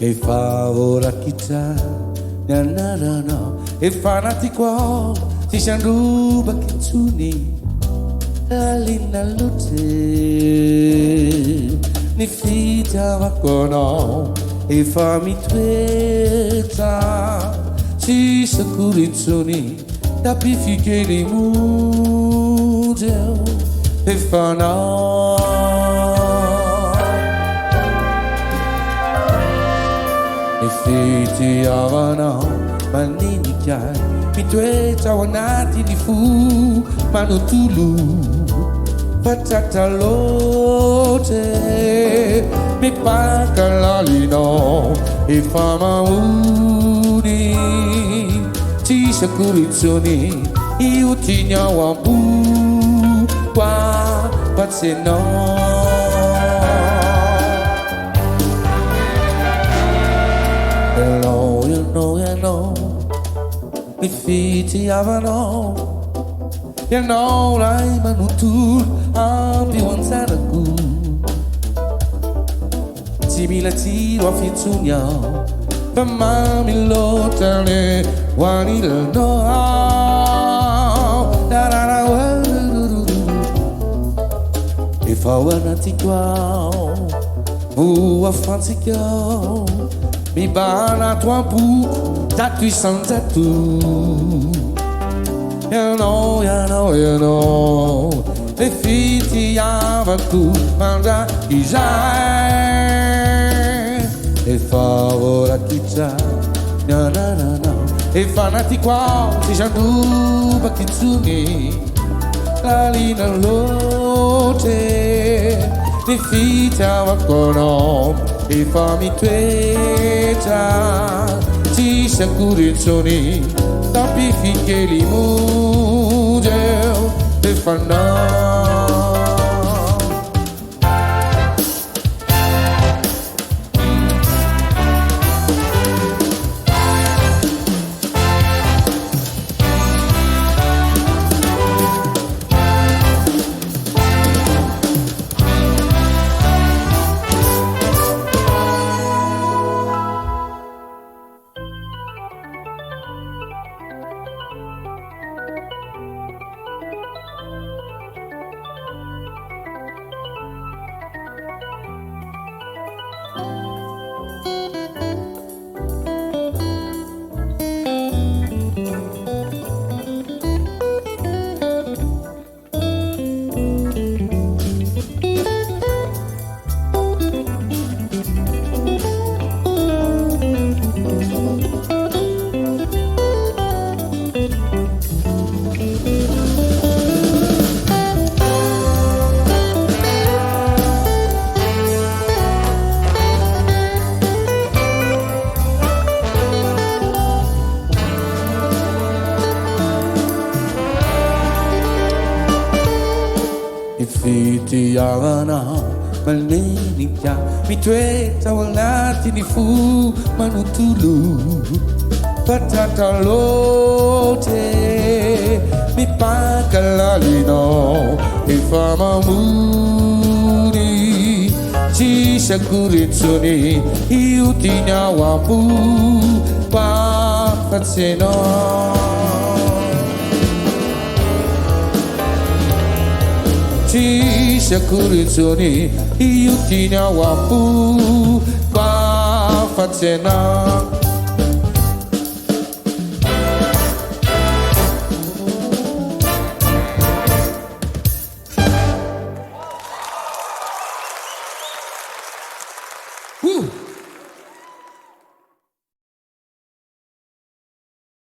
e favora kita na na na na e fanatico ti shanruba kitsuni alina lute ni fita wakono e fami tweta ci sakuritsuni da pifike li mudel e fana e fiti avana manini chiai mi tweta wanati di fu manutulu patata lote mi panca lalino e fama uni ci sakurizzoni io ti nyawambu qua pazzeno you know mi fiti avano you know lai manutul ampi wanzanaku simile tiro a fizzunia per mami lotane wanile no if I wanna take wow who a fancy girl mi bana tua bu tatu sans tatu you know le fiti avantu manda isai e favora chiccia na na na na e fanati qua si janduba kitsuni la lina lote le fiti avancono e fammi tweta ci sakurizzoni tapi finché li mudel e fanno fiti avana malenikia mi tweta walati ni fu manutulu patata lote mi panca lalino e fama muri ci sakurizzoni io ti nyawambu pa fazzeno ci sakurizzoni io ti nyawambu pa fazzena